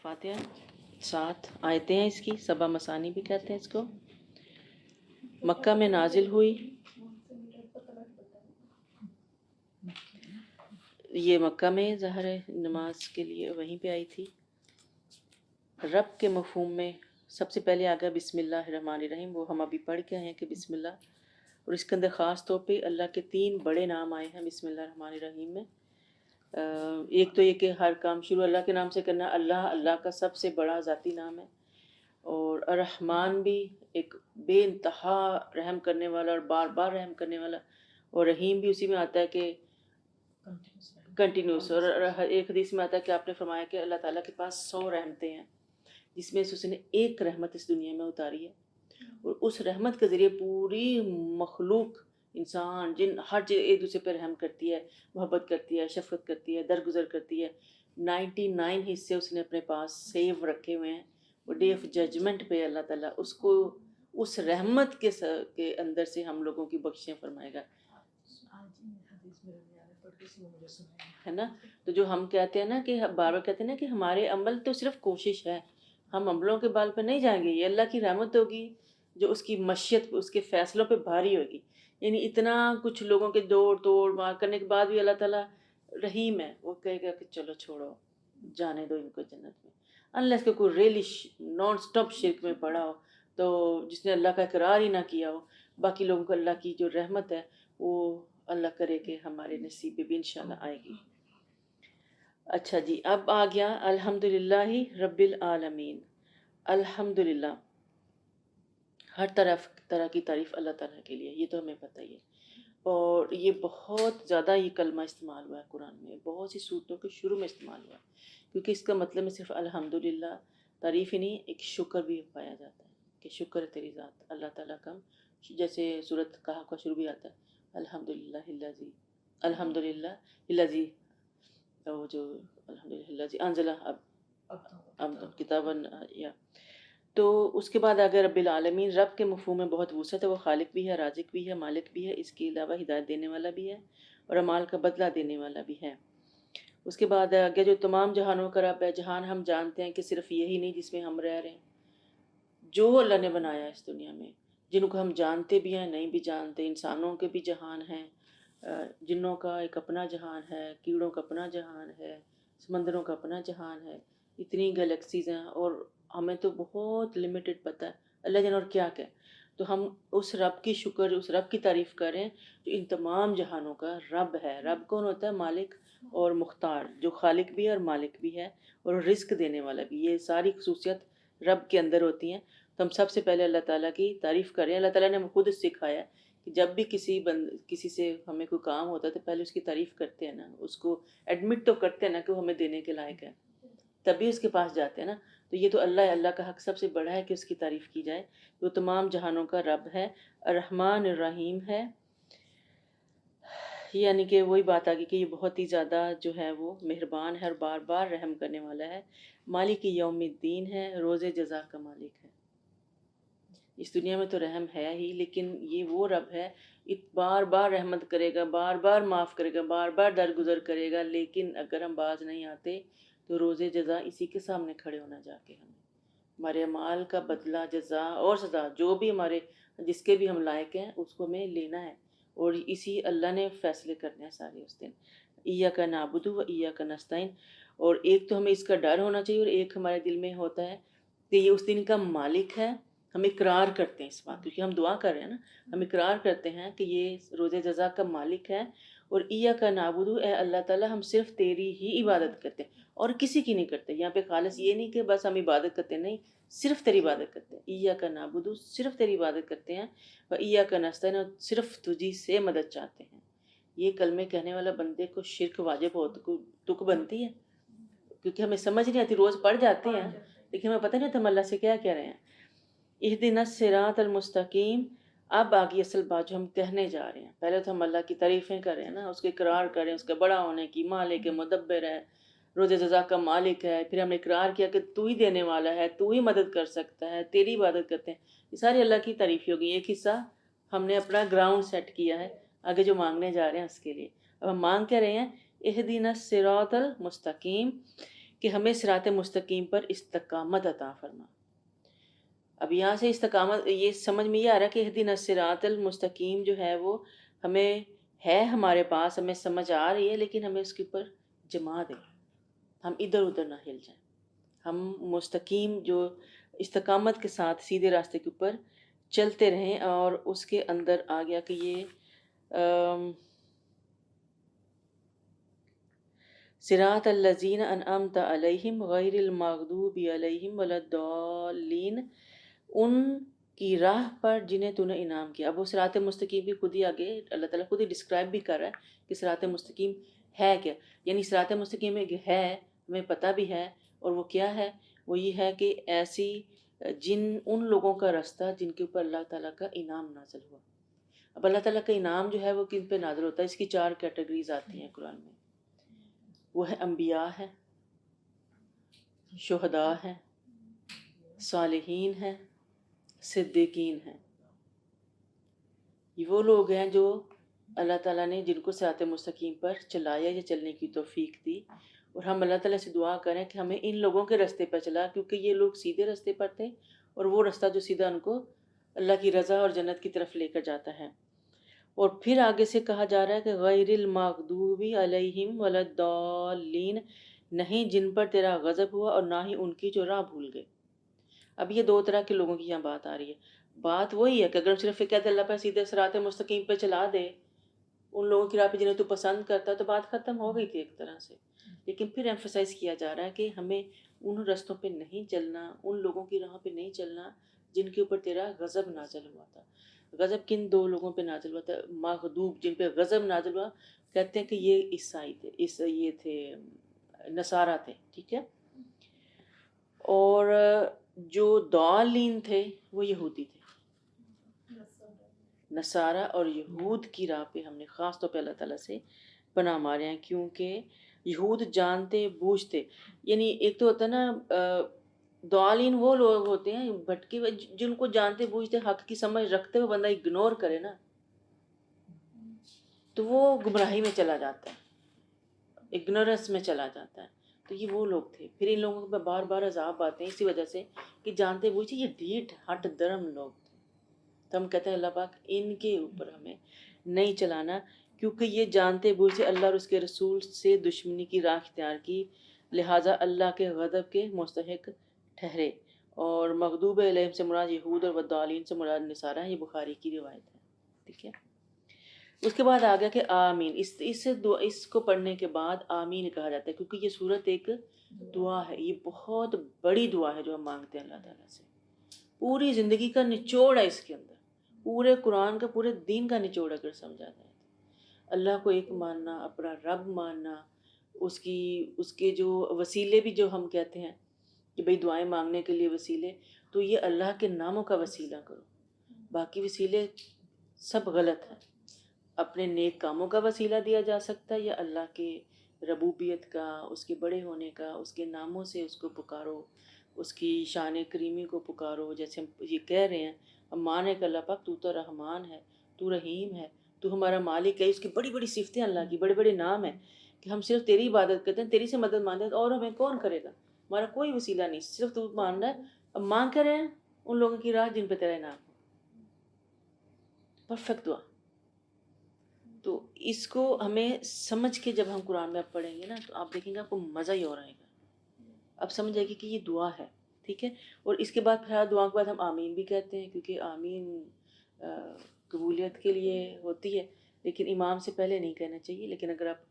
फातिहा 7 आयतें हैं इसकी, सबा मसानी भी कहते हैं इसको। मक्का में नाजिल हुई। ये मक्का में ज़ाहिर है नमाज के लिए वहीं पे आई थी। रब के मफ़हूम में सबसे पहले आ गया बिस्मिल्लाहिर्रहमानिर्रहीम, वो हम अभी पढ़ के आए हैं कि बिस्मिल्लाह, और इसके अंदर ख़ास तौर पे अल्लाह के 3 बड़े नाम आए हैं बिस्मिल्लाहिर्रहमानिर्रहीम में। एक तो ये कि हर काम शुरू अल्लाह के नाम से करना। अल्लाह का सबसे बड़ा ज़ाती नाम है। और अर्रहमान भी एक बेइंतहा रहम करने वाला और बार बार रहम करने वाला, और रहीम भी उसी में आता है कि कंटिन्यूस। और एक हदीस में आता है कि आपने फरमाया कि अल्लाह ताला के पास 100 रहमतें हैं, जिसमें से उसने एक रहमत इस दुनिया में उतारी है, और उस रहमत के ज़रिए पूरी मखलूक, इंसान जिन, हर चीज़ एक दूसरे पर रहम करती है, मोहब्बत करती है, शफकत करती है, दरगुजर करती है। 99 हिस्से उसने अपने पास सेव रखे हुए हैं। वो डे ऑफ जजमेंट पे अल्लाह ताला उसको उस रहमत के अंदर से हम लोगों की बख्शियाँ फरमाएगा, है ना। तो जो हम कहते हैं ना कि बार बार कहते हैं ना कि हमारे अमल तो सिर्फ कोशिश है, हम अमलों के बाल पर नहीं जाएंगे, ये अल्लाह की रहमत होगी जो उसकी मशीयत उसके फ़ैसलों पे भारी होगी। यानी इतना कुछ लोगों के दौड़ तोड़ मार करने के बाद भी अल्लाह ताला रहीम है, वो कहेगा कि चलो छोड़ो, जाने दो इनको जन्नत में। अनलेस के कोई रियली नॉन स्टॉप शिरक में पड़ा हो, तो जिसने अल्लाह का इकरार ही ना किया हो, बाकी लोगों को अल्लाह की जो रहमत है वो अल्लाह करे कि हमारे नसीब में भी इंशाल्लाह आएगी। अच्छा जी, अब आ गया अल्हम्दुलिल्लाहि रब्बिल आलमीन। अल्हम्दुलिल्लाह, हर तरह की तारीफ़ अल्लाह ताला के लिए, ये तो हमें पता ही है। और ये बहुत ज़्यादा ये कलमा इस्तेमाल हुआ है कुरान में, बहुत सी सूरतों के शुरू में इस्तेमाल हुआ है, क्योंकि इसका मतलब में सिर्फ अल्हम्दुलिल्लाह तारीफ़ ही नहीं, एक शुक्र भी पाया जाता है कि शुक्र है तेरी ज़ात अल्लाह ताला का। जैसे सूरत कहफ का शुरू भी आता है अल्हम्दुलिल्लाहिल्लज़ी, अल्हम्दुलिल्लाहिल्लज़ी, वो जो अल्हम्दुलिल्लाहिल्लज़ी अंज़ला अब किताबन, या तो उसके बाद अगर रब्बिल आलमीन, रब के मफ़हूम में बहुत वसअत है, वो खालिक भी है, राज़िक भी है, मालिक भी है, इसके अलावा हिदायत देने वाला भी है और अमाल का बदला देने वाला भी है। उसके बाद आगे जो तमाम जहानों का रब है, जहान हम जानते हैं कि सिर्फ यही नहीं जिसमें हम रह रहे हैं, जो अल्लाह ने बनाया इस दुनिया में, जिनको हम जानते भी हैं नहीं भी जानते, इंसानों के भी जहान हैं, जिन्नों का एक अपना जहान है, कीड़ों का अपना जहान है, समंदरों का अपना जहान है, इतनी गैलेक्सीज हैं, और हमें तो बहुत लिमिटेड पता है, अल्लाह जाने और क्या क्या। तो हम उस रब की शुक्र, उस रब की तारीफ़ करें जो इन तमाम जहानों का रब है। रब कौन होता है? मालिक और मुख्तार, जो खालिक भी है और मालिक भी है और रिस्क देने वाला भी। ये सारी खसूसियत रब के अंदर होती हैं। तो हम सबसे पहले अल्लाह ताला की तारीफ़ करें। अल्लाह ताला ने हमें खुद सिखाया है कि जब भी किसी से हमें कोई काम होता है तो पहले उसकी तारीफ़ करते हैं ना, उसको एडमिट तो करते हैं ना कि वो हमें देने के लायक है, तभी उसके पास जाते हैं ना। तो ये तो अल्लाह है, अल्लाह का हक सबसे बड़ा है कि उसकी तारीफ़ की जाए। वो तमाम जहानों का रब है, अर्रहमान अर्रहीम है, यानी कि वही बात आ गई कि ये बहुत ही ज़्यादा जो है वो मेहरबान है और बार बार रहम करने वाला है। मालिक यौमिद्दीन है, रोज़े जज़ा का मालिक है। इस दुनिया में तो रहम है ही, लेकिन ये वो रब है बार बार रहमत करेगा, बार बार माफ़ करेगा, बार बार दरगुजर करेगा। लेकिन अगर हम बाज नहीं आते तो रोज़े जज़ा इसी के सामने खड़े होना जाके हमें, हमारे अमाल का बदला, जज़ा और सज़ा जो भी हमारे जिसके भी हम लायक हैं उसको हमें लेना है, और इसी अल्लाह ने फ़ैसले करने हैं सारे उस दिन। इय्याका नअबुदु व इय्याका नस्तईन। और एक तो हमें इसका डर होना चाहिए, और एक हमारे दिल में होता है कि ये उस दिन का मालिक है। हम इकरार करते हैं इस बात, क्योंकि हम दुआ कर रहे हैं ना, हम इकरार करते हैं कि ये रोज़े जज़ा का मालिक है। और इय्याका नअबुदु, ए अल्लाह ताला हम सिर्फ तेरी ही इबादत करते हैं और किसी की नहीं करते। यहाँ पे खालिस ये नहीं कि बस हम इबादत करते, नहीं, सिर्फ तेरी इबादत करते हैं। इय्याका नअबुदु, सिर्फ तेरी इबादत करते हैं, व इय्याका नस्तईन, सिर्फ तुझी से मदद चाहते हैं। ये कलमे कहने वाला बंदे को शिरक वाजिब हो तो तुक बनती है, क्योंकि हमें समझ नहीं आती, रोज़ पढ़ जाते हैं लेकिन हमें पता नहीं होता हम अल्लाह से क्या कह रहे हैं। इहदिनस सिरातल मुस्तकीम। अब आगे असल बात जो हम कहने जा रहे हैं, पहले तो हम अल्लाह की तारीफ़ें कर रहे हैं ना, उसके इकरार करें उसके बड़ा होने की, मालिक है, मुदब्बिर है, रोज़े जज़ा का मालिक है। फिर हमने इकरार किया कि तू ही देने वाला है, तू ही मदद कर सकता है, तेरी इबादत करते हैं। ये सारी अल्लाह की तारीफ़ होगी। एक हिस्सा हमने अपना ग्राउंड सेट किया है, आगे जो मांगने जा रहे हैं उसके लिए। अब हम मांग क्या रहे हैं? इहदिनस सिरातल मुस्तकीम, کہ ہمیں صراط مستقیم پر استقامت عطا فرما. اب یہاں سے استقامت یہ سمجھ میں یہ آ رہا ہے کہ اہدنا الصراط المستقیم جو ہے وہ ہمیں ہے ہمارے پاس، ہمیں سمجھ آ رہی ہے، لیکن ہمیں اس کے اوپر جما دیں، ہم ادھر ادھر نہ ہل جائیں. ہم مستقیم جو استقامت کے ساتھ سیدھے راستے کے اوپر چلتے رہیں. اور اس کے اندر آ گیا کہ یہ صراط الذین انعمت علیہم غیر المغضوب علیہم ولا الضالین، ان کی راہ پر جنہیں تو نے انعام کیا. اب وہ صراط مستقیم بھی خود ہی آگے اللہ تعالیٰ خود ہی ڈسکرائب بھی کر رہا ہے کہ صراط مستقیم ہے کیا. یعنی صراط مستقیم ایک ہے، ہمیں پتہ بھی ہے، اور وہ کیا ہے؟ وہ یہ ہے کہ ایسی ان لوگوں کا راستہ جن کے اوپر اللہ تعالیٰ کا انعام نازل ہوا. اب اللہ تعالیٰ کا انعام جو ہے وہ کن پہ نازل ہوتا ہے؟ اس کی 4 کیٹیگریز آتی ہیں قرآن میں. وہ ہے انبیاء ہیں، شہداء ہیں، صالحین ہیں، صدیقین ہیں. یہ وہ لوگ ہیں جو اللہ تعالیٰ نے جن کو صراط مستقیم پر چلایا یا چلنے کی توفیق دی. اور ہم اللہ تعالیٰ سے دعا کریں کہ ہمیں ان لوگوں کے راستے پر چلا، کیونکہ یہ لوگ سیدھے راستے پر تھے، اور وہ راستہ جو سیدھا ان کو اللہ کی رضا اور جنت کی طرف لے کر جاتا ہے. اور پھر آگے سے کہا جا رہا ہے کہ غیر المغضوب علیہم ولا الضالین، نہیں جن پر تیرا غضب ہوا اور نہ ہی ان کی جو راہ بھول گئے. اب یہ 2 طرح کے لوگوں کی یہاں بات آ رہی ہے. بات وہی ہے کہ اگر ہم صرف کہتے اللہ پہ سیدھے صراط مستقیم پہ چلا دے، ان لوگوں کی راہ پہ جنہیں تو پسند کرتا ہے، تو بات ختم ہو گئی تھی ایک طرح سے. لیکن پھر ایمفسائز کیا جا رہا ہے کہ ہمیں ان رستوں پہ نہیں چلنا، ان لوگوں کی راہ پہ نہیں چلنا جن کے اوپر تیرا غضب نازل ہوا تھا. غضب کن 2 لوگوں پہ نازل ہوا تھا؟ مغضوب جن پہ غضب نازل ہوا، کہتے ہیں کہ یہ عیسائی تھے، یہ تھے نصارہ تھے، ٹھیک ہے. اور جو ضالین تھے وہ یہودی تھے. نصارہ اور یہود کی راہ پہ ہم نے خاص طور پہ اللہ تعالیٰ سے پناہ مارے ہیں، کیونکہ یہود جانتے بوجھتے، یعنی ایک تو ہوتا ہے نا ضالین وہ لوگ ہوتے ہیں بھٹکے ہوئے جن کو جانتے بوجھتے حق کی سمجھ رکھتے ہوئے بندہ اگنور کرے نا تو وہ گمراہی میں چلا جاتا ہے، اگنورنس میں چلا جاتا ہے. تو یہ وہ لوگ تھے. پھر ان لوگوں پہ بار بار عذاب آتے ہیں اسی وجہ سے کہ جانتے بوجھتے یہ ڈھیٹ ہٹ درم لوگ تھے. تو ہم کہتے ہیں اللہ پاک ان کے اوپر ہمیں نہیں چلانا، کیونکہ یہ جانتے بوجھتے اللہ اور اس کے رسول سے دشمنی کی راہ اختیار کی، لہٰذا اللہ کے غضب کے مستحق ٹھہرے. اور مغضوب علیہم سے مراد یہود اور والضالین سے مراد نصارہ ہے. یہ بخاری کی روایت ہے، ٹھیک ہے. اس کے بعد آ گیا کہ آمین. اس کو پڑھنے کے بعد آمین کہا جاتا ہے، کیونکہ یہ صورت ایک دعا ہے. یہ بہت بڑی دعا ہے جو ہم مانگتے ہیں اللہ تعالیٰ سے. پوری زندگی کا نچوڑ ہے اس کے اندر، پورے قرآن کا، پورے دین کا نچوڑ اگر سمجھا جائے. اللہ کو ایک ماننا، اپنا رب ماننا، اس کے جو وسیلے بھی جو ہم کہتے ہیں کہ بھئی دعائیں مانگنے کے لیے وسیلے، تو یہ اللہ کے ناموں کا وسیلہ کرو. باقی وسیلے سب غلط ہیں. اپنے نیک کاموں کا وسیلہ دیا جا سکتا ہے، یا اللہ کے ربوبیت کا، اس کے بڑے ہونے کا، اس کے ناموں سے اس کو پکارو، اس کی شان کریمی کو پکارو. جیسے ہم یہ کہہ رہے ہیں، ہم مانے کہ اللہ پاک تو رحمان ہے، تو رحیم ہے، تو ہمارا مالک ہے. اس کی بڑی بڑی صفتیں اللہ کی، بڑے بڑے نام ہیں کہ ہم صرف تیری عبادت کرتے ہیں، تیری سے مدد مانتے ہیں، اور ہمیں کون کرے گا؟ ہمارا کوئی وسیلہ نہیں، صرف تو مان رہا ہے. اب مانگ کر رہے ہیں ان لوگوں کی راہ جن پہ تیرا انعام ہو. پرفیکٹ دعا. تو اس کو ہمیں سمجھ کے جب ہم قرآن میں اب پڑھیں گے نا تو آپ دیکھیں گے آپ کو مزہ ہی اور آئے گا. اب سمجھ آئے گی کہ یہ دعا ہے، ٹھیک ہے. اور اس کے بعد پھر دعا کے بعد ہم آمین بھی کہتے ہیں، کیونکہ آمین قبولیت کے لیے ہوتی ہے، لیکن امام سے پہلے نہیں کہنا چاہیے. لیکن اگر آپ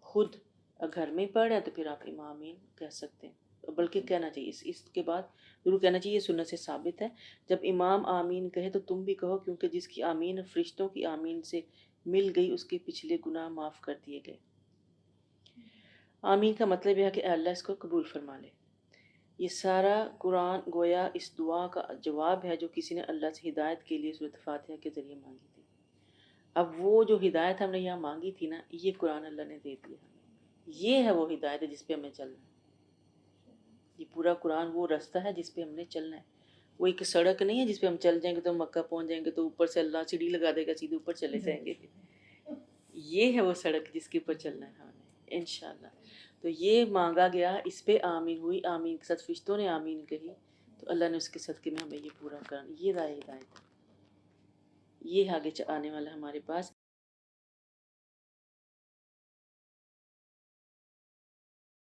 خود گھر میں پڑھ رہے ہیں تو پھر آپ آمین کہہ سکتے ہیں، بلکہ کہنا چاہیے اس کے بعد ضرور کہنا چاہیے. یہ سنت سے ثابت ہے. جب امام آمین کہے تو تم بھی کہو، کیونکہ جس کی آمین فرشتوں کی آمین سے مل گئی اس کے پچھلے گناہ معاف کر دیے گئے. آمین کا مطلب یہ ہے کہ اے اللہ اس کو قبول فرما لے. یہ سارا قرآن گویا اس دعا کا جواب ہے جو کسی نے اللہ سے ہدایت کے لیے سورۃ فاتحہ کے ذریعے مانگی تھی. اب وہ جو ہدایت ہم نے یہاں مانگی تھی نا، یہ قرآن اللہ نے دے دیا ہمیں. یہ ہے وہ ہدایت ہے جس پہ ہمیں چلنا ہے. یہ پورا قرآن وہ راستہ ہے جس پہ ہم نے چلنا ہے. وہ ایک سڑک نہیں ہے جس پہ ہم چل جائیں گے تو مکہ پہنچ جائیں گے تو اوپر سے اللہ سیڑھی لگا دے گا سیدھے اوپر چلے جائیں گے. یہ ہے وہ سڑک جس کے اوپر چلنا ہے ہمیں انشاءاللہ. تو یہ مانگا گیا، اس پہ آمین ہوئی، آمین کے ساتھ فرشتوں نے آمین کہی، تو اللہ نے اس کے صدقے میں ہمیں یہ پورا کرنا، یہ رائے ہدایت ہے، یہ آگے آنے والا ہمارے پاس۔